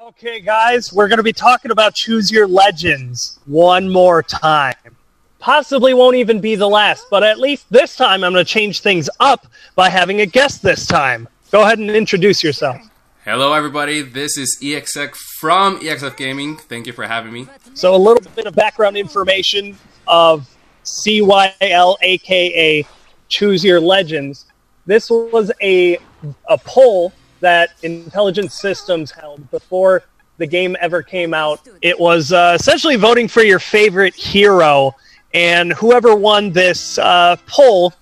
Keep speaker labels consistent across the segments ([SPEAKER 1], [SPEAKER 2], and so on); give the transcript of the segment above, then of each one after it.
[SPEAKER 1] Okay, guys, we're going to be talking about Choose Your Legends one more time. Possibly won't even be the last, but at least this time I'm going to change things up by having a guest this time. Go ahead and introduce yourself.
[SPEAKER 2] Hello, everybody. This is EXF from EXF Gaming. Thank you for having me.
[SPEAKER 1] So a little bit of background information of CYL, a.k.a. Choose Your Legends. This was a poll that Intelligent Systems held before the game ever came out. It was essentially voting for your favorite hero, and whoever won this poll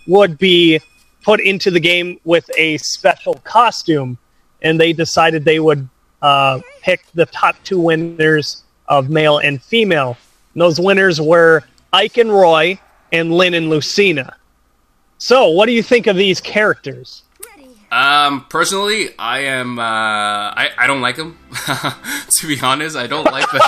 [SPEAKER 1] would be put into the game with a special costume, and they decided they would pick the top two winners of male and female. And those winners were Ike and Roy and Lynn and Lucina. So, what do you think of these characters?
[SPEAKER 2] Personally, I am, I don't like them. To be honest, I don't like them.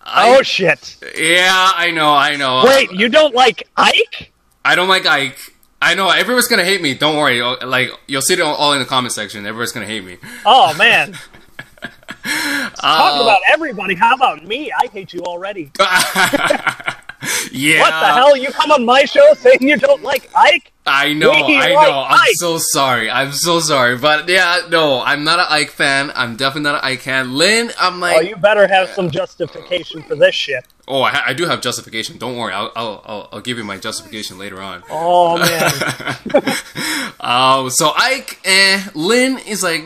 [SPEAKER 1] Oh, shit.
[SPEAKER 2] Yeah, I know.
[SPEAKER 1] Wait, you don't like Ike?
[SPEAKER 2] I don't like Ike. I know, everyone's gonna hate me, don't worry. Like, you'll see it all in the comment section. Everyone's gonna hate me.
[SPEAKER 1] Oh, man. Talk about everybody. How about me? I hate you already.
[SPEAKER 2] Yeah.
[SPEAKER 1] What the hell? You come on my show saying you don't like Ike?
[SPEAKER 2] I know. I'm so sorry. But yeah, no, I'm not an Ike fan. I'm definitely not an Ike fan. Lynn, I'm like...
[SPEAKER 1] Oh, you better have some justification for this shit.
[SPEAKER 2] Oh, I do have justification. Don't worry. I'll give you my justification later on.
[SPEAKER 1] Oh, man.
[SPEAKER 2] So Ike, Lynn is like,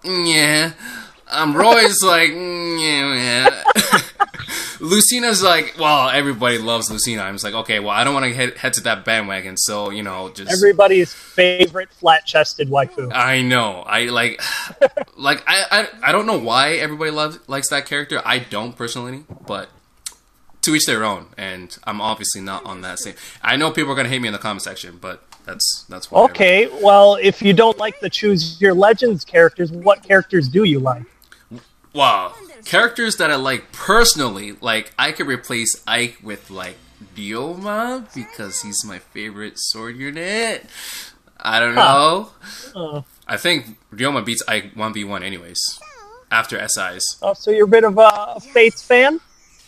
[SPEAKER 2] yeah. Roy's like, yeah. Lucina's like, well, everybody loves Lucina. I'm just like, okay, well, I don't want to head to that bandwagon, so, you know, just...
[SPEAKER 1] Everybody's favorite flat-chested waifu.
[SPEAKER 2] I know. I don't know why everybody likes that character. I don't, personally, but to each their own, and I'm obviously not on that same... I know people are going to hate me in the comment section, but that's why.
[SPEAKER 1] Okay, well, if you don't like the Choose Your Legends characters, what characters do you like?
[SPEAKER 2] Wow. Characters that I like personally, like, I could replace Ike with, like, Ryoma, because he's my favorite sword unit. I don't know. I think Ryoma beats Ike 1v1 anyways, after SIs.
[SPEAKER 1] Oh, so you're a bit of a Fates fan?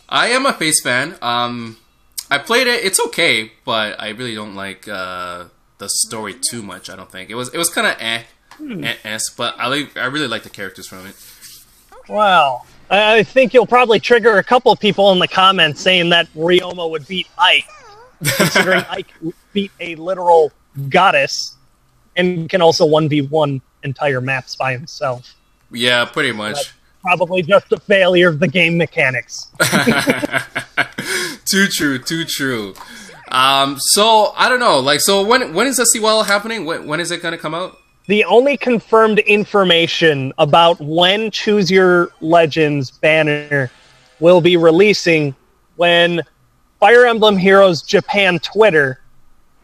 [SPEAKER 2] I am a Fates fan. I played it, it's okay, but I really don't like the story too much, I don't think. It was kind of but I really like the characters from it.
[SPEAKER 1] Wow. I think you'll probably trigger a couple of people in the comments saying that Ryoma would beat Ike, considering Ike beat a literal goddess and can also 1v1 entire maps by himself.
[SPEAKER 2] Yeah, pretty much.
[SPEAKER 1] That's probably just a failure of the game mechanics.
[SPEAKER 2] Too true. So, I don't know, like, so when is the CYL happening? When is it going to come out?
[SPEAKER 1] The only confirmed information about when Choose Your Legends Banner will be releasing when Fire Emblem Heroes Japan Twitter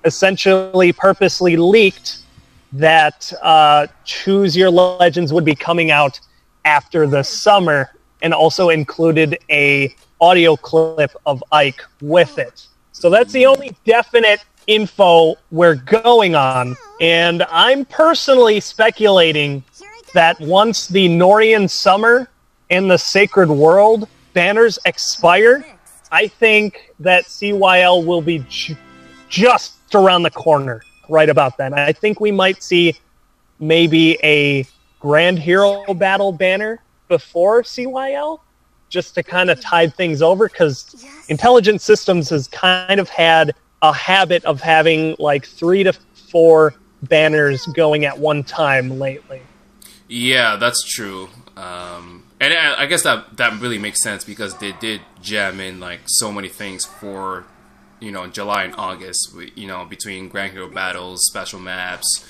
[SPEAKER 1] essentially purposely leaked that Choose Your Legends would be coming out after the summer, and also included a audio clip of Ike with it. So that's the only definite info we're going on, and I'm personally speculating that once the Norian Summer and the Sacred World banners expire, I think that CYL will be just around the corner right about then. I think we might see maybe a Grand Hero Battle banner before CYL, just to kind of tide things over, because Intelligent Systems has kind of had a habit of having like 3 to 4 banners going at one time lately.
[SPEAKER 2] Yeah, that's true. And I guess that really makes sense, because they did jam in like so many things for, you know, July and August, you know, between Grand Hero Battles, special maps,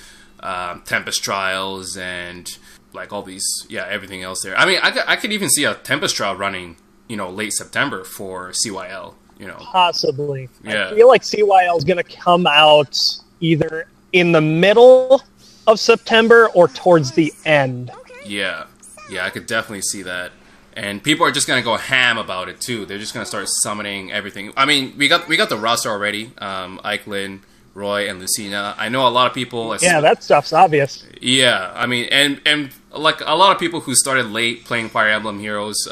[SPEAKER 2] Tempest Trials, and like all these, yeah, everything else there. I mean, I could even see a Tempest Trial running, you know, late September for CYL. You know, possibly.
[SPEAKER 1] Yeah. I feel like CYL is going to come out either in the middle of September or towards the end.
[SPEAKER 2] Yeah, I could definitely see that. And people are just going to go ham about it too. They're just going to start summoning everything. I mean, we got the roster already. Ike, Lynn, Roy and Lucina. I know a lot of people.
[SPEAKER 1] Yeah, that stuff's obvious.
[SPEAKER 2] Yeah, I mean, and like a lot of people who started late playing Fire Emblem Heroes,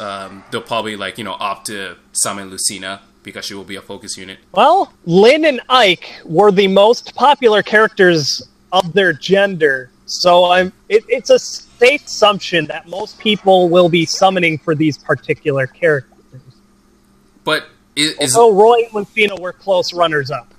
[SPEAKER 2] they'll probably like opt to summon Lucina because she will be a focus unit.
[SPEAKER 1] Well, Lynn and Ike were the most popular characters of their gender, so it's a safe assumption that most people will be summoning for these particular characters.
[SPEAKER 2] But
[SPEAKER 1] although Roy and Lucina were close runners-up.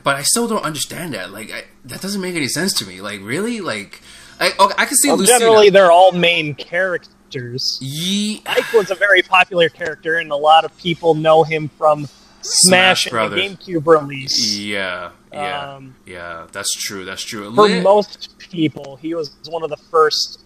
[SPEAKER 2] But I still don't understand that. Like, that doesn't make any sense to me. Like, really? Like, I can see Lucina.
[SPEAKER 1] Generally, they're all main characters.
[SPEAKER 2] Yeah.
[SPEAKER 1] Ike was a very popular character, and a lot of people know him from Smash and the GameCube release.
[SPEAKER 2] Yeah, that's true. That's true.
[SPEAKER 1] For most people, he was one of the first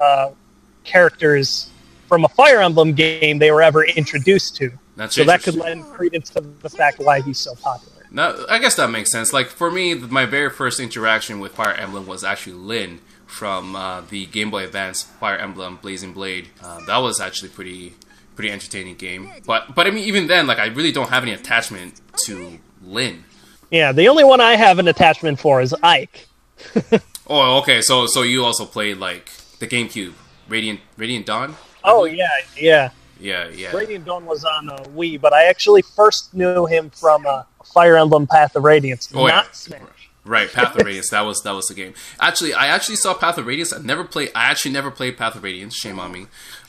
[SPEAKER 1] characters from a Fire Emblem game they were ever introduced to. So that could lend credence to the fact why he's so popular.
[SPEAKER 2] Now, I guess that makes sense. Like, for me, my very first interaction with Fire Emblem was actually Lyn from the Game Boy Advance Fire Emblem Blazing Blade. That was actually pretty entertaining game. But I mean, even then, like, I really don't have any attachment to Lyn. Yeah,
[SPEAKER 1] the only one I have an attachment for is Ike.
[SPEAKER 2] Oh, okay. So you also played like the GameCube, Radiant Dawn?
[SPEAKER 1] Oh yeah.
[SPEAKER 2] Yeah.
[SPEAKER 1] Radiant Dawn was on Wii, but I actually first knew him from Fire Emblem Path of Radiance, not Smash.
[SPEAKER 2] Right, Path of Radiance. That was the game. Actually, I saw Path of Radiance. I actually never played Path of Radiance. Shame on me.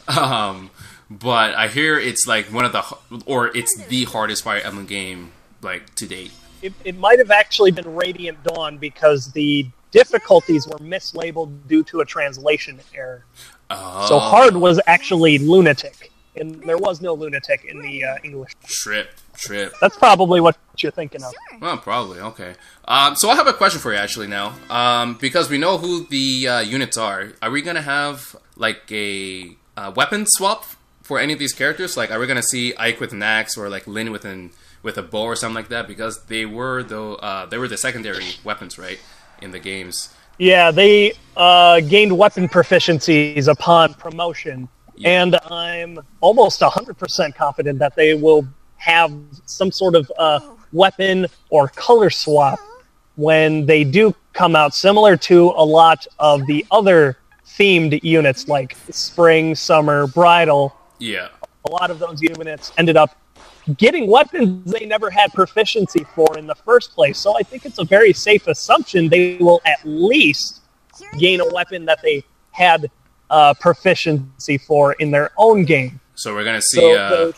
[SPEAKER 2] But I hear it's like it's the hardest Fire Emblem game like to date.
[SPEAKER 1] It might have actually been Radiant Dawn because the difficulties were mislabeled due to a translation error.
[SPEAKER 2] Oh.
[SPEAKER 1] So hard was actually Lunatic. And there was no Lunatic in the English.
[SPEAKER 2] Trip.
[SPEAKER 1] That's probably what you're thinking of.
[SPEAKER 2] Well, probably, okay. So I have a question for you, actually, now. Because we know who the units are. Are we going to have, like, a weapon swap for any of these characters? Like, are we going to see Ike with an axe or, like, Lyn with a bow or something like that? Because they were the secondary weapons, right, in the games.
[SPEAKER 1] Yeah, they gained weapon proficiencies upon promotion. Yeah. And I'm almost 100% confident that they will have some sort of weapon or color swap when they do come out, similar to a lot of the other themed units like Spring, Summer, Bridal.
[SPEAKER 2] Yeah.
[SPEAKER 1] A lot of those units ended up getting weapons they never had proficiency for in the first place. So I think it's a very safe assumption they will at least gain a weapon that they had proficiency for in their own game.
[SPEAKER 2] So we're gonna see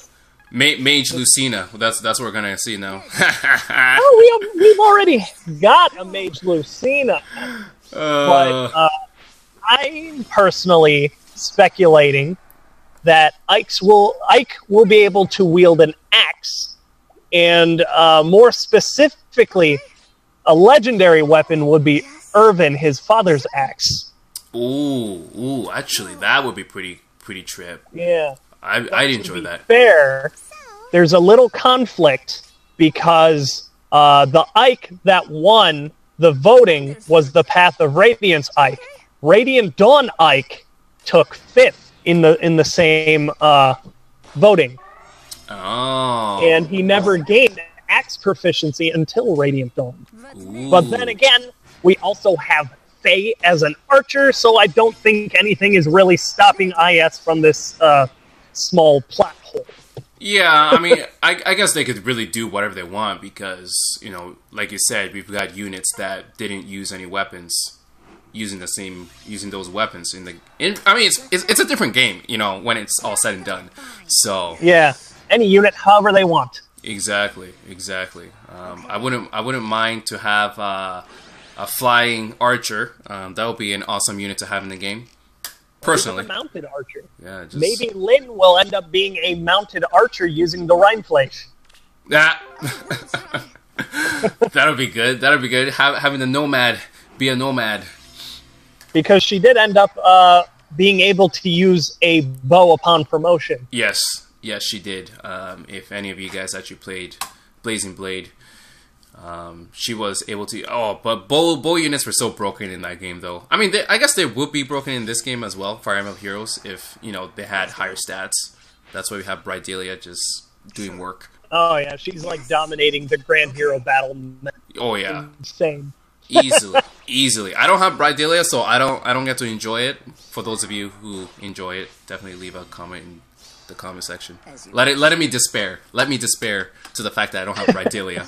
[SPEAKER 2] Mage Lucina. That's what we're gonna see now.
[SPEAKER 1] We've already got a Mage Lucina, but I'm personally speculating that Ike will be able to wield an axe, and more specifically, a legendary weapon would be Irvin, his father's axe.
[SPEAKER 2] Ooh, actually, that would be pretty trip.
[SPEAKER 1] Yeah.
[SPEAKER 2] I'd enjoy that.
[SPEAKER 1] Fair, there's a little conflict because the Ike that won the voting was the Path of Radiance Ike. Radiant Dawn Ike took 5th in the same voting.
[SPEAKER 2] Oh.
[SPEAKER 1] And he never gained axe proficiency until Radiant Dawn.
[SPEAKER 2] Ooh.
[SPEAKER 1] But then again, we also have Faye as an archer, so I don't think anything is really stopping IS from this small plot hole.
[SPEAKER 2] Yeah, I mean, I guess they could really do whatever they want because, like you said, we've got units that didn't use any weapons, using those weapons I mean, it's a different game, when it's all said and done. So
[SPEAKER 1] yeah, any unit, however they want.
[SPEAKER 2] Exactly. I wouldn't mind to have a flying archer. That would be an awesome unit to have in the game. Personally,
[SPEAKER 1] a mounted archer.
[SPEAKER 2] Yeah,
[SPEAKER 1] maybe Lyn will end up being a mounted archer using the Rhinefleisch.
[SPEAKER 2] Yeah, that'll be good. Having the nomad be a nomad.
[SPEAKER 1] Because she did end up being able to use a bow upon promotion.
[SPEAKER 2] Yes, she did. If any of you guys actually played Blazing Blade, she was able to. Oh, but bow units were so broken in that game, though. I mean, I guess they would be broken in this game as well, Fire Emblem Heroes, if they had higher stats. That's why we have Bright Delia just doing work.
[SPEAKER 1] Oh yeah, she's like dominating the Grand Hero battle.
[SPEAKER 2] Oh yeah,
[SPEAKER 1] insane.
[SPEAKER 2] Easily. I don't have Bright Dahlia, so I don't get to enjoy it. For those of you who enjoy it, definitely leave a comment in the comment section. Let me despair. Let me despair to the fact that I don't have Bright Dahlia.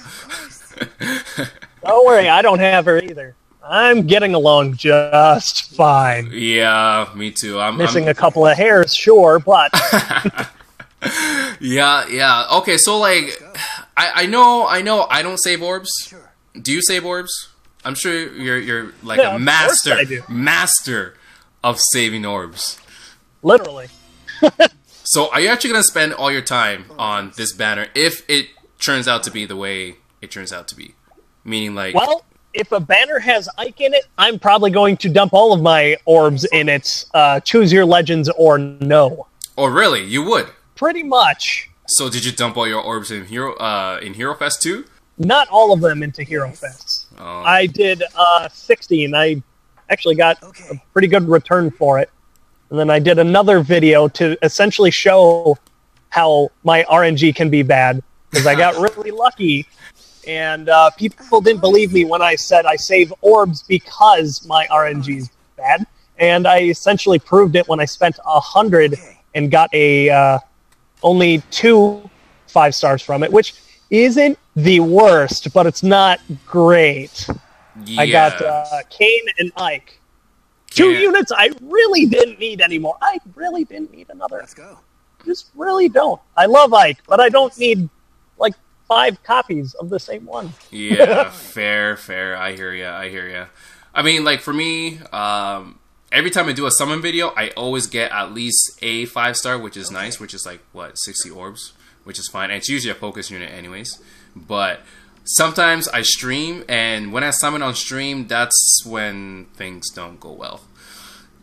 [SPEAKER 1] Don't worry, I don't have her either. I'm getting along just fine.
[SPEAKER 2] Yeah, me too. I'm
[SPEAKER 1] missing a couple of hairs, sure, but
[SPEAKER 2] yeah. Okay, so like, I know. I don't save orbs. Do you save orbs? I'm sure you're like a master of saving orbs.
[SPEAKER 1] Literally.
[SPEAKER 2] So, are you actually gonna spend all your time on this banner if it turns out to be the way it turns out to be? Meaning, like,
[SPEAKER 1] well, if a banner has Ike in it, I'm probably going to dump all of my orbs in its choose your legends or no.
[SPEAKER 2] Oh, really? You would?
[SPEAKER 1] Pretty much.
[SPEAKER 2] So, did you dump all your orbs in Hero Fest too?
[SPEAKER 1] Not all of them into Hero Fest.
[SPEAKER 2] Oh.
[SPEAKER 1] I did 60, and I actually got a pretty good return for it. And then I did another video to essentially show how my RNG can be bad, because I got really lucky, and people didn't believe me when I said I save orbs because my RNG is bad, and I essentially proved it when I spent 100 and got a only 2 5 stars from it, which isn't the worst, but it's not great.
[SPEAKER 2] Yeah.
[SPEAKER 1] I got Kane and Ike. 2 units I really didn't need anymore. I really didn't need another.
[SPEAKER 3] Let's go.
[SPEAKER 1] Just really don't. I love Ike, but I don't need like 5 copies of the same one.
[SPEAKER 2] Yeah, fair. I hear ya. I mean, like, for me, every time I do a summon video, I always get at least a 5 star, which is nice, which is like, what, 60 orbs? Which is fine. And it's usually a focus unit anyways. But sometimes I stream, and when I summon on stream, that's when things don't go well.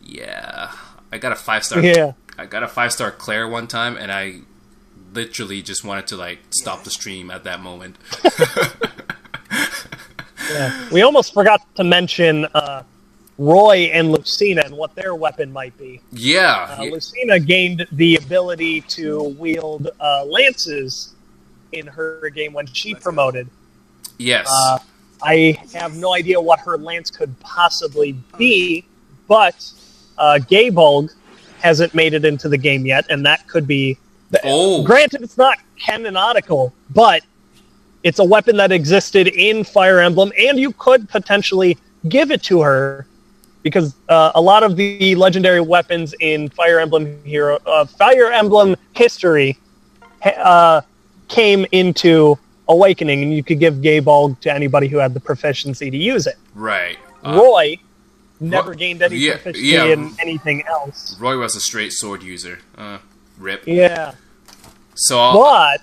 [SPEAKER 2] Yeah. I got a 5 star.
[SPEAKER 1] Yeah.
[SPEAKER 2] I got a 5 star Claire one time, and I literally just wanted to, like, stop the stream at that moment.
[SPEAKER 1] Yeah. We almost forgot to mention Roy and Lucina and what their weapon might be.
[SPEAKER 2] Yeah.
[SPEAKER 1] Lucina gained the ability to wield lances in her game when she promoted.
[SPEAKER 2] Yes.
[SPEAKER 1] I have no idea what her lance could possibly be, but Gaybulg hasn't made it into the game yet, and that could be... Granted, it's not canonical, but it's a weapon that existed in Fire Emblem, and you could potentially give it to her, because a lot of the legendary weapons in Fire Emblem history came into Awakening, and you could give Gaybulg to anybody who had the proficiency to use it.
[SPEAKER 2] Right.
[SPEAKER 1] Roy never gained any proficiency in anything else.
[SPEAKER 2] Roy was a straight sword user. Rip.
[SPEAKER 1] Yeah.
[SPEAKER 2] So,
[SPEAKER 1] but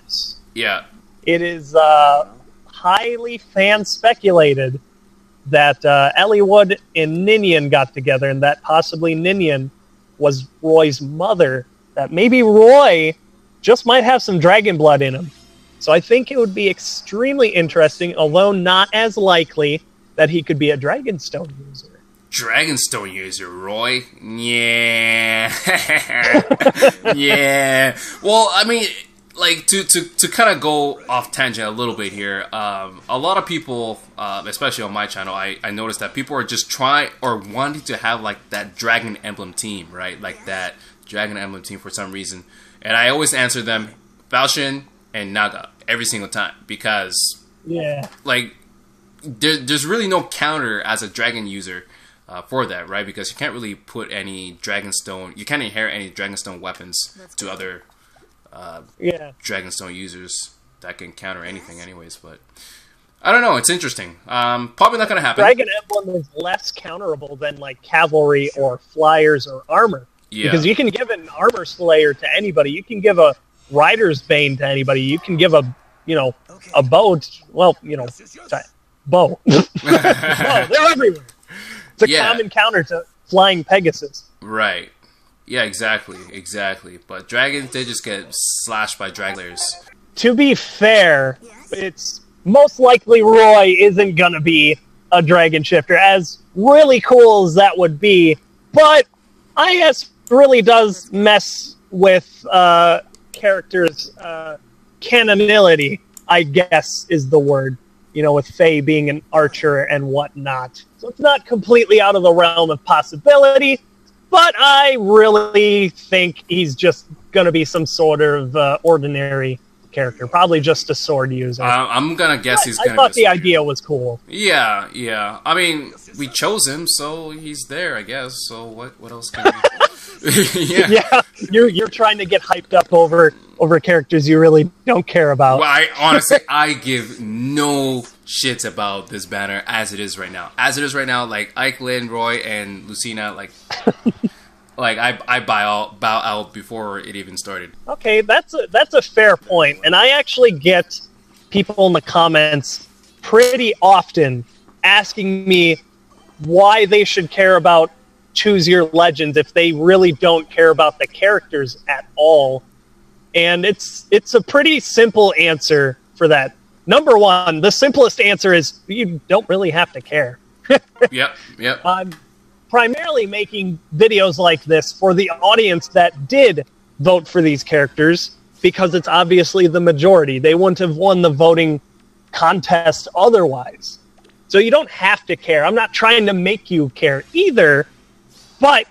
[SPEAKER 2] yeah,
[SPEAKER 1] it is highly fan speculated that Eliwood and Ninian got together, and that possibly Ninian was Roy's mother. That maybe Roy just might have some dragon blood in him. So I think it would be extremely interesting, although not as likely, that he could be a Dragonstone user.
[SPEAKER 2] Dragonstone user, Roy? Yeah. Yeah. Well, I mean, like, to kind of go off tangent a little bit here, a lot of people, especially on my channel, I noticed that people are just trying or wanting to have, like, that Dragon Emblem team, right? Like, that Dragon Emblem team for some reason. And I always answer them, Falchion and Naga, every single time. Because, like, there's really no counter as a Dragon user for that, right? Because you can't really put any Dragonstone, you can't inherit any Dragonstone weapons to other Dragonstone users that can counter anything anyways, but I don't know, it's interesting. Probably not going to happen.
[SPEAKER 1] Dragon Emblem is less counterable than like cavalry or flyers or armor. Yeah. Because you can give an armor slayer to anybody, you can give a rider's bane to anybody, you can give a a bow, bow. Bow, they're everywhere. It's a common counter to Flying Pegasus.
[SPEAKER 2] Right. Yeah, exactly. But dragons, they just get slashed by draglers.
[SPEAKER 1] To be fair, it's most likely Roy isn't going to be a dragon shifter, as really cool as that would be. But IS really does mess with characters' canonility, I guess, is the word. You know, with Faye being an archer and whatnot. So it's not completely out of the realm of possibility, but I really think he's just going to be some sort of ordinary character. Probably just a sword user.
[SPEAKER 2] I'm going to guess he's going to be
[SPEAKER 1] I thought the idea was cool.
[SPEAKER 2] Yeah. I mean, we chose him, so he's there, I guess. So what else can we...
[SPEAKER 1] Yeah, you're trying to get hyped up over characters you really don't care about.
[SPEAKER 2] Well, honestly, I give no shits about this banner as it is right now. As it is right now, like Ike, Lynn, Roy, and Lucina, like I bow out before it even started.
[SPEAKER 1] Okay, that's a fair point, and I actually get people in the comments pretty often asking me why they should care about Choose Your Legends if they really don't care about the characters at all. And it's a pretty simple answer for that. Number one, the simplest answer is you don't really have to care.
[SPEAKER 2] Yep.
[SPEAKER 1] I'm primarily making videos like this for the audience that did vote for these characters because it's obviously the majority. They wouldn't have won the voting contest otherwise. So you don't have to care. I'm not trying to make you care either, but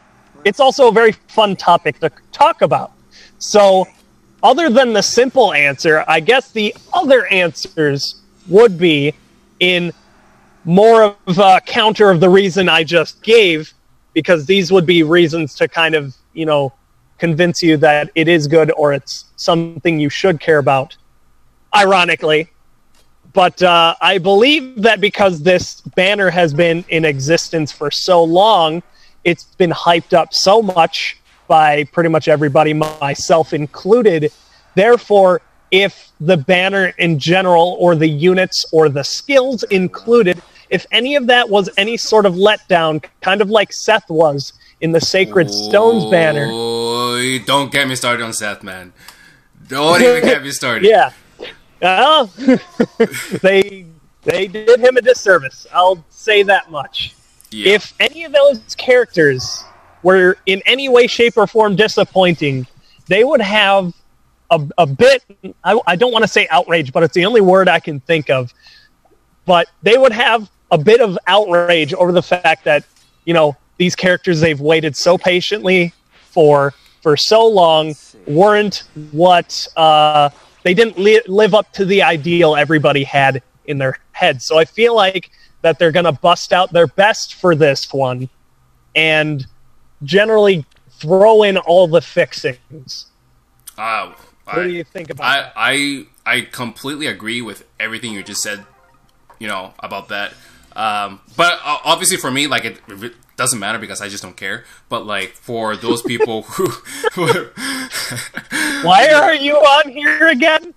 [SPEAKER 1] it's also a very fun topic to talk about. So other than the simple answer, I guess the other answers would be in more of a counter of the reason I just gave, because these would be reasons to kind of, you know, convince you that it is good or it's something you should care about, ironically. But I believe that because this banner has been in existence for so long, it's been hyped up so much by pretty much everybody, myself included. Therefore, if the banner in general, or the units, or the skills included, if any of that was any sort of letdown, kind of like Seth was in the Sacred Stones banner.
[SPEAKER 2] Oh, don't get me started on Seth, man. Don't even get me started.
[SPEAKER 1] Yeah. They did him a disservice. I'll say that much. Yeah. If any of those characters were in any way, shape, or form disappointing, they would have a bit, I don't want to say outrage, but it's the only word I can think of, but they would have a bit of outrage over the fact that, you know, these characters they've waited so patiently for so long weren't what, they didn't live up to the ideal everybody had in their head. So I feel like that they're going to bust out their best for this one and generally throw in all the fixings. What do you think about that?
[SPEAKER 2] I completely agree with everything you just said, you know, about that. But obviously for me, like, it doesn't matter because I just don't care. But, like, for those people who
[SPEAKER 1] why are you on here again?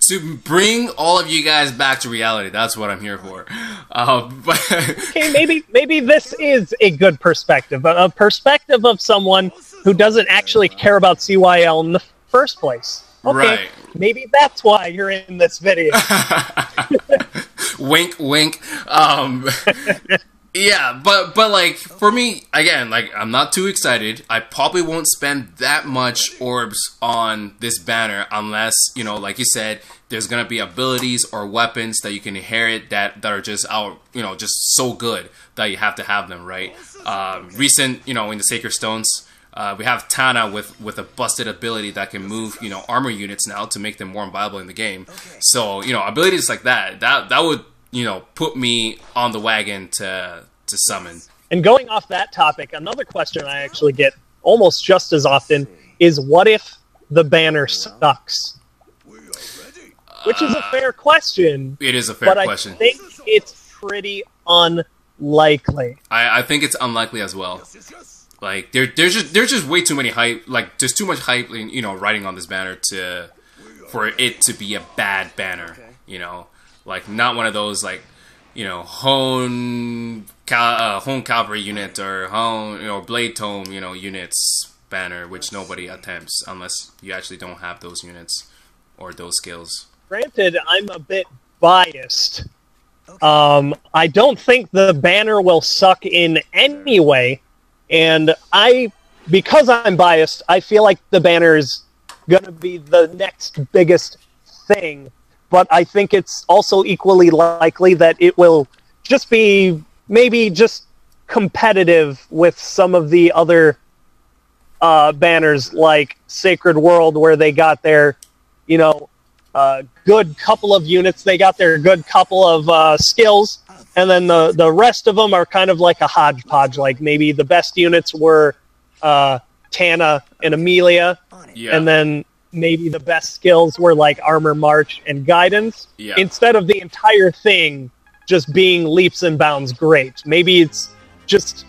[SPEAKER 2] To bring all of you guys back to reality. That's what I'm here for. But
[SPEAKER 1] okay, maybe this is a good perspective. A perspective of someone who doesn't actually care about CYL in the first place. Okay,
[SPEAKER 2] right.
[SPEAKER 1] Maybe that's why you're in this video.
[SPEAKER 2] Wink, wink. Yeah, but like, for me, again, like, I'm not too excited. I probably won't spend that much orbs on this banner unless, you know, like you said, there's gonna be abilities or weapons that you can inherit that are just out, you know, just so good that you have to have them, right? Recent, you know, in the Sacred Stones, we have Tana with a busted ability that can move, you know, armor units now to make them more viable in the game. So, you know, abilities like that would, you know, put me on the wagon to summon.
[SPEAKER 1] And going off that topic, another question I actually get almost just as often is, what if the banner sucks? Which is a fair question.
[SPEAKER 2] It is a fair question.
[SPEAKER 1] I think it's pretty unlikely.
[SPEAKER 2] I think it's unlikely as well. Like, there's just way too many hype. Like, there's too much hype, you know, riding on this banner for it to be a bad banner. You know, like, not one of those, like, you know, hone cavalry unit or hone, you know, blade tome, you know, units banner, which nobody attempts unless you actually don't have those units or those skills.
[SPEAKER 1] Granted, I'm a bit biased. I don't think the banner will suck in any way, and because I'm biased, I feel like the banner is going to be the next biggest thing. But I think it's also equally likely that it will just be maybe just competitive with some of the other banners like Sacred World, where they got their, good couple of units, they got their good couple of skills, and then the rest of them are kind of like a hodgepodge. Like maybe the best units were Tana and Amelia, and then maybe the best skills were like Armor March and Guidance, instead of the entire thing just being leaps and bounds great. Maybe it's just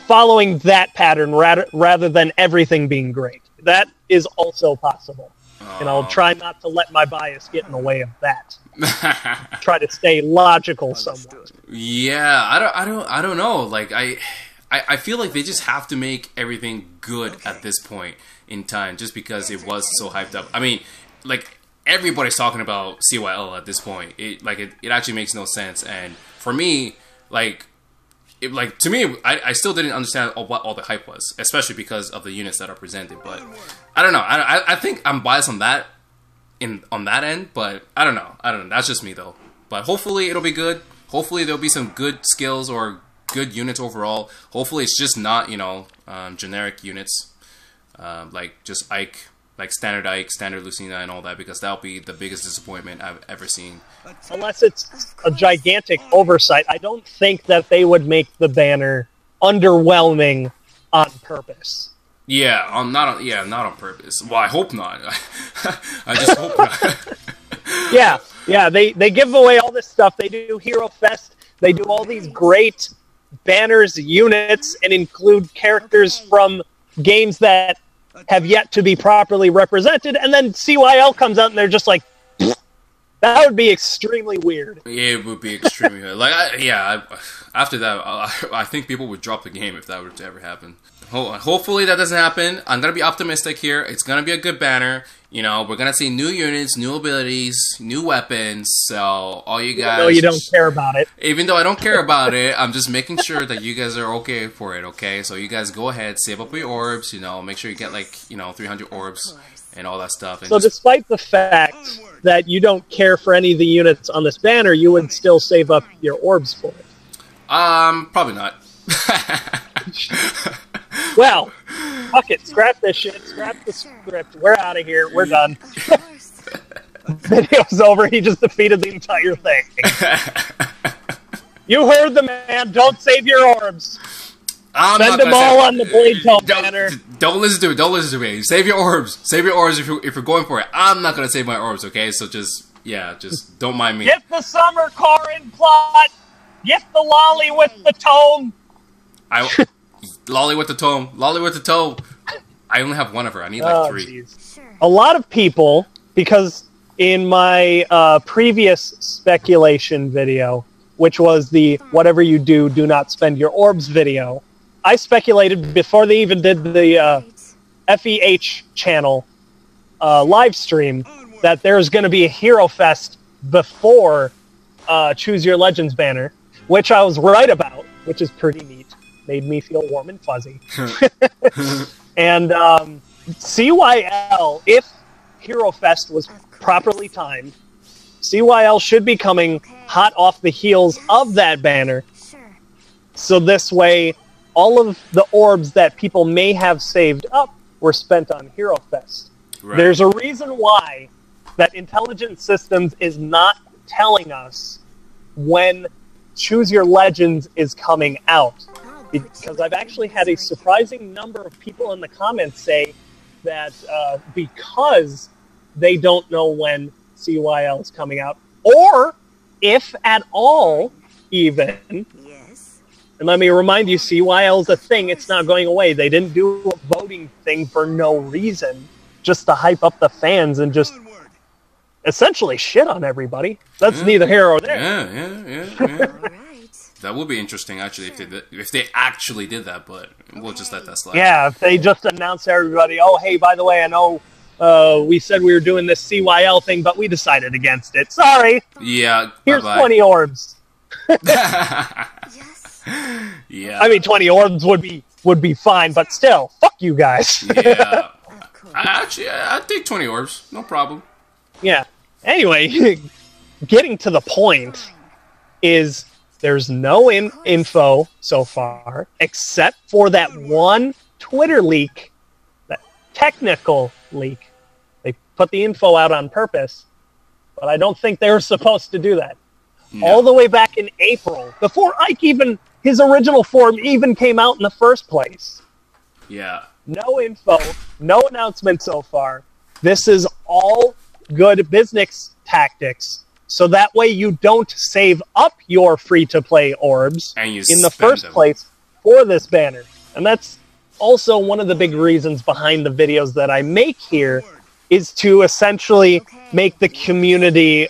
[SPEAKER 1] following that pattern rather than everything being great. That is also possible. And I'll try not to let my bias get in the way of that. Try to stay logical somewhat.
[SPEAKER 2] Yeah, I don't know. Like I feel like they just have to make everything good at this point in time, just because it was so hyped up. I mean, like, everybody's talking about CYL at this point. It actually makes no sense. And for me, to me, I still didn't understand what all the hype was, especially because of the units that are presented. But I don't know. I think I'm biased on that on that end, but I don't know. That's just me though. But hopefully it'll be good. Hopefully there'll be some good skills or good units overall. Hopefully it's just not generic units like just Ike, like standard Ike, standard Lucina, and all that, because that'll be the biggest disappointment I've ever seen.
[SPEAKER 1] Unless it's a gigantic oversight, I don't think that they would make the banner underwhelming on purpose.
[SPEAKER 2] Not on purpose. Well, I hope not. I just hope not. Yeah. They give away all this stuff. They do Hero Fest. They do all these great banners, units, and include characters from games that have yet to be properly represented, and then CYL comes out and they're just like, that would be extremely weird. Yeah, it would be extremely weird. After that, I think people would drop the game if that were to ever happen. Hopefully that doesn't happen. I'm going to be optimistic here. It's going to be a good banner. We're going to see new units, new abilities, new weapons. So all you guys...
[SPEAKER 1] No, you don't care about it.
[SPEAKER 2] Even though I don't care about it, I'm just making sure that you guys are okay for it, okay? So you guys go ahead, save up your orbs, make sure you get 300 orbs and all that stuff. And
[SPEAKER 1] so despite the fact that you don't care for any of the units on this banner, you would still save up your orbs for it?
[SPEAKER 2] Probably not.
[SPEAKER 1] Well, fuck it. Scrap this shit. Scrap the script. We're out of here. We're done. Video's over. He just defeated the entire thing. You heard the man. Don't save your orbs. Spend them all on the Blade Tome banner.
[SPEAKER 2] Don't listen to it. Don't listen to me. Save your orbs. Save your orbs if you're going for it. I'm not going to save my orbs, okay? So just don't mind me.
[SPEAKER 1] Get the Summer Corin plot. Get the lolly with the tome.
[SPEAKER 2] Lolly with the tome. Lolly with the tome. I only have one of her. I need like 3.
[SPEAKER 1] Geez. A lot of people, because in my previous speculation video, which was the whatever you do, do not spend your orbs video, I speculated before they even did the FEH channel live stream that there's going to be a Hero Fest before Choose Your Legends banner, which I was right about, which is pretty neat. Made me feel warm and fuzzy. And CYL, if Hero Fest was properly timed, CYL should be coming hot off the heels of that banner. So this way, all of the orbs that people may have saved up were spent on Hero Fest. Right. There's a reason why that Intelligent Systems is not telling us when Choose Your Legends is coming out. Because I've actually had a surprising number of people in the comments say that because they don't know when CYL is coming out, or if at all, even. Yes. And let me remind you, CYL is a thing. It's not going away. They didn't do a voting thing for no reason, just to hype up the fans and just essentially shit on everybody. That's neither here or there.
[SPEAKER 2] Yeah. That would be interesting, actually, if they actually did that, but we'll just let that slide.
[SPEAKER 1] Yeah, if they just announced to everybody, oh, hey, by the way, I know we said we were doing this CYL thing, but we decided against it. Sorry.
[SPEAKER 2] Yeah,
[SPEAKER 1] here's 20 orbs.
[SPEAKER 3] Yes.
[SPEAKER 2] Yeah.
[SPEAKER 1] I mean, 20 orbs would be fine, but still, fuck you guys.
[SPEAKER 2] Yeah. I take 20 orbs, no problem.
[SPEAKER 1] Yeah. Anyway, getting to the point is there's no info so far, except for that one Twitter leak, that technical leak. They put the info out on purpose, but I don't think they were supposed to do that. No. All the way back in April, before Ike even, his original form even came out in the first place.
[SPEAKER 2] Yeah.
[SPEAKER 1] No info, no announcement so far. This is all good business tactics, so that way you don't save up your free-to-play orbs in the first place for this banner. And that's also one of the big reasons behind the videos that I make here, is to essentially make the community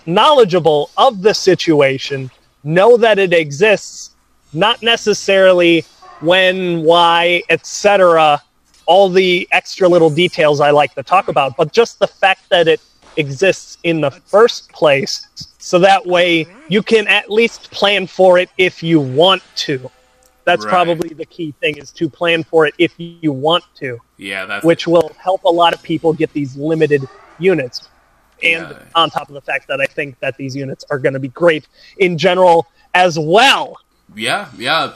[SPEAKER 1] knowledgeable of the situation, know that it exists, not necessarily when, why, etc., all the extra little details I like to talk about, but just the fact that it exists in the first place, so that way you can at least plan for it if you want to. That's probably the key thing, is to plan for it if you want to.
[SPEAKER 2] Yeah,
[SPEAKER 1] which will help a lot of people get these limited units. And on top of the fact that I think that these units are going to be great in general as well.
[SPEAKER 2] Yeah,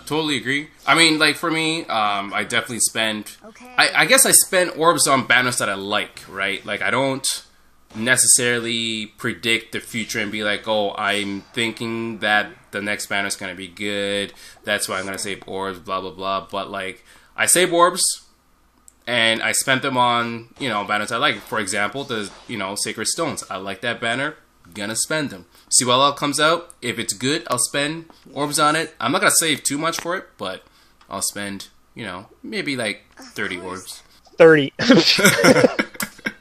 [SPEAKER 2] totally agree. I mean, like, for me, I definitely spend... I guess I spend orbs on banners that I like, right? Like, I don't necessarily predict the future and be like, oh, I'm thinking that the next banner is going to be good, that's why I'm going to save orbs, blah, blah, blah. But, like, I save orbs, and I spent them on, banners I like. For example, the, Sacred Stones. I like that banner, gonna spend them. CYL comes out, if it's good, I'll spend orbs on it. I'm not gonna save too much for it, but I'll spend, maybe like 30 orbs. 30.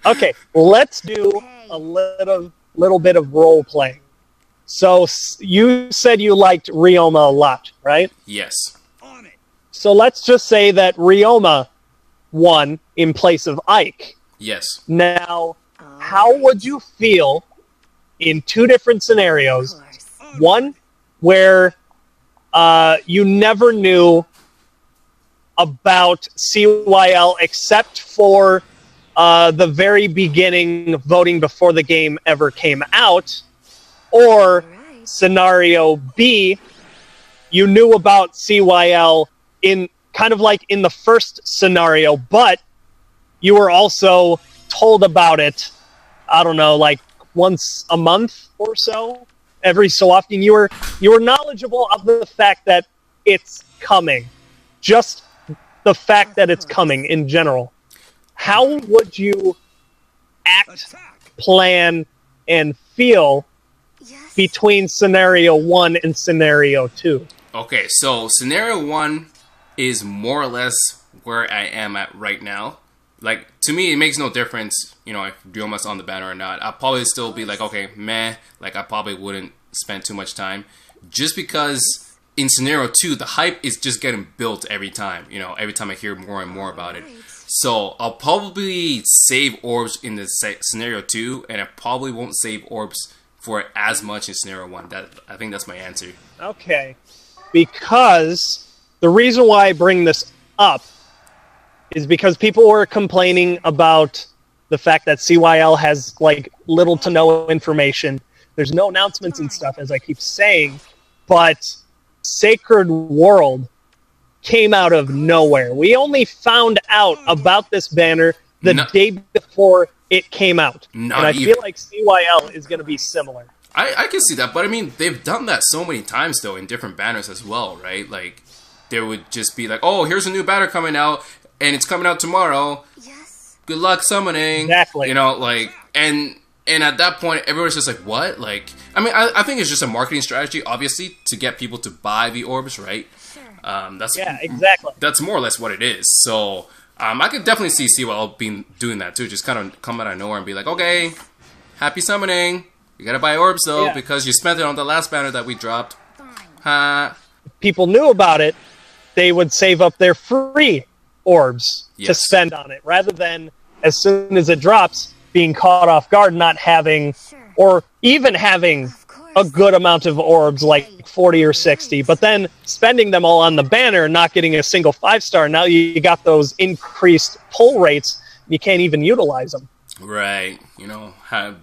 [SPEAKER 1] Okay, let's do a little bit of role playing. So you said you liked Ryoma a lot, right?
[SPEAKER 2] Yes.
[SPEAKER 1] So let's just say that Ryoma won in place of Ike.
[SPEAKER 2] Yes.
[SPEAKER 1] Now, how would you feel in two different scenarios? One where you never knew about CYL except for the very beginning, voting before the game ever came out, or scenario B, you knew about CYL in kind of like in the first scenario, but you were also told about it, I don't know, like once a month or so. Every so often you were knowledgeable of the fact that it's coming. Just the fact that it's coming in general. How would you act, plan, and feel between scenario 1 and scenario 2?
[SPEAKER 2] Okay, so scenario 1 is more or less where I am at right now. Like, to me, it makes no difference, if Ryoma's on the banner or not. I'll probably still be like, okay, meh. Like, I probably wouldn't spend too much time. Just because in scenario 2, the hype is just getting built every time. Every time I hear more and more about it. So, I'll probably save orbs in the scenario 2, and I probably won't save orbs for it as much in scenario 1. I think that's my answer.
[SPEAKER 1] Okay. Because the reason why I bring this up is because people were complaining about the fact that CYL has, like, little to no information. There's no announcements and stuff, as I keep saying, but Sacred World came out of nowhere. We only found out about this banner the day before it came out. And I feel like CYL is going to be similar.
[SPEAKER 2] I can see that, but I mean, they've done that so many times, though, in different banners as well, right? Like, there would just be like, oh, here's a new banner coming out, and it's coming out tomorrow. Yes. Good luck summoning.
[SPEAKER 1] Exactly.
[SPEAKER 2] And at that point, everyone's just like, what? Like, I mean, I think it's just a marketing strategy, obviously, to get people to buy the orbs, right?
[SPEAKER 1] Yeah, exactly.
[SPEAKER 2] That's more or less what it is. So, I could definitely see CYL doing that, too. Just kind of come out of nowhere and be like, okay, happy summoning. You gotta buy orbs, though, because you spent it on the last banner that we dropped.
[SPEAKER 1] If people knew about it, they would save up their free orbs to spend on it, rather than, as soon as it drops, being caught off guard, not having, or even having a good amount of orbs, like 40 or 60, but then spending them all on the banner and not getting a single 5-star. Now you got those increased pull rates you can't even utilize them.
[SPEAKER 2] Right. You know,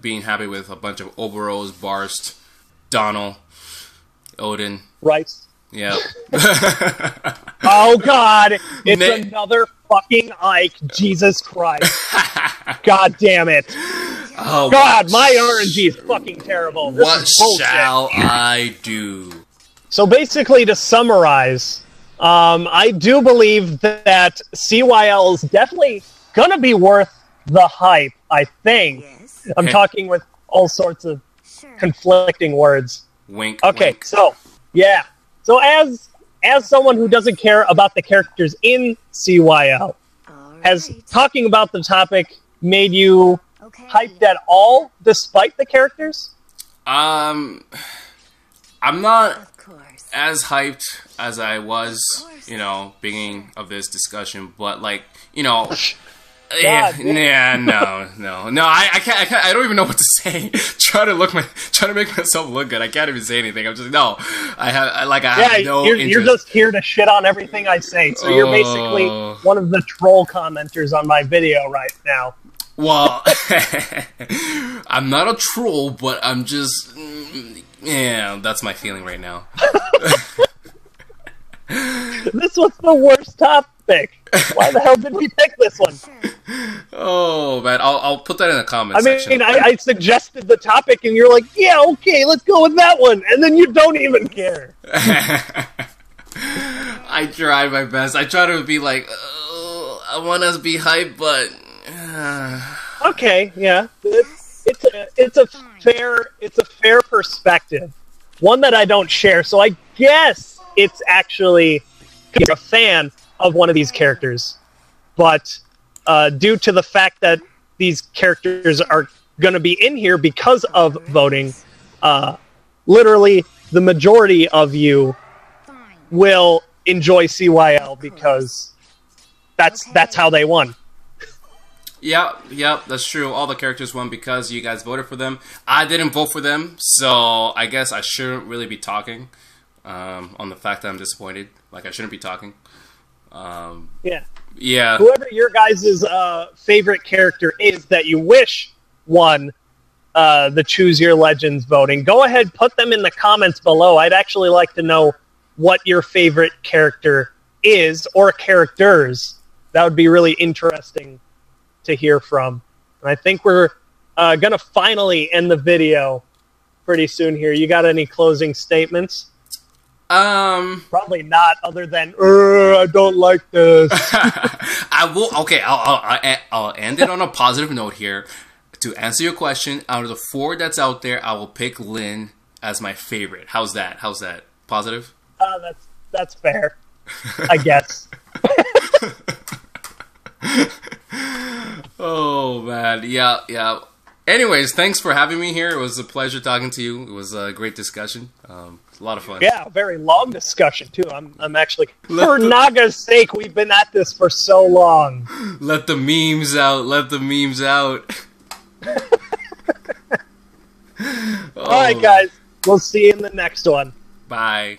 [SPEAKER 2] being happy with a bunch of Oberos, Barst, Donald, Odin.
[SPEAKER 1] Right.
[SPEAKER 2] Yeah.
[SPEAKER 1] Oh, God. It's another fucking Ike. Jesus Christ. God damn it.
[SPEAKER 2] Oh,
[SPEAKER 1] God, my RNG is fucking terrible. This
[SPEAKER 2] what
[SPEAKER 1] is bullshit.
[SPEAKER 2] shall I do?
[SPEAKER 1] So basically, to summarize, I do believe that CYL is definitely going to be worth the hype, I think.
[SPEAKER 3] Yes.
[SPEAKER 1] I'm talking with all sorts of conflicting words.
[SPEAKER 2] Wink.
[SPEAKER 1] Okay,
[SPEAKER 2] wink.
[SPEAKER 1] so, yeah. So as someone who doesn't care about the characters in CYL, has talking about the topic made you hyped at all, despite the characters?
[SPEAKER 2] I'm not as hyped as I was, you know, beginning of this discussion, but like, you know, I can't. I don't even know what to say. trying to make myself look good. I can't even say anything. I'm just I have no interest.
[SPEAKER 1] You're just here to shit on everything I say. So you're basically one of the troll commenters on my video right now.
[SPEAKER 2] Well, I'm not a troll, but I'm just that's my feeling right now.
[SPEAKER 1] This was the worst topic. Why the hell did we pick this one?
[SPEAKER 2] Oh man, I'll put that in the comments section.
[SPEAKER 1] I suggested the topic, and you're like, "Yeah, okay, let's go with that one," and then you don't even care.
[SPEAKER 2] I try my best. I try to be like, I want us to be hyped, but
[SPEAKER 1] okay, yeah, it's a fair perspective, one that I don't share. So I guess it's actually a fan of one of these characters, but due to the fact that these characters are going to be in here because of voting, literally the majority of you will enjoy CYL because that's how they won.
[SPEAKER 2] Yep, that's true. All the characters won because you guys voted for them. I didn't vote for them, so I guess I shouldn't really be talking on the fact that I'm disappointed. Like, I shouldn't be talking. Yeah. Whoever
[SPEAKER 1] your guys' favorite character is that you wish won the Choose Your Legends voting, go ahead, put them in the comments below. I'd actually like to know what your favorite character is, or characters. That would be really interesting to hear from. And I think we're going to finally end the video pretty soon here. You got any closing statements?
[SPEAKER 2] Probably
[SPEAKER 1] not, other than I don't like this.
[SPEAKER 2] I will. Okay, I'll end it on a positive note here. To answer your question, out of the 4 that's out there, I will pick Lynn as my favorite. How's that? Positive?
[SPEAKER 1] That's fair, I guess.
[SPEAKER 2] Oh man, yeah. Anyways, thanks for having me here. It was a pleasure talking to you. It was a great discussion. A lot of fun.
[SPEAKER 1] Yeah, a very long discussion too. I'm actually, for Naga's sake, we've been at this for so long.
[SPEAKER 2] Let the memes out.
[SPEAKER 1] All right, guys. We'll see you in the next one.
[SPEAKER 2] Bye.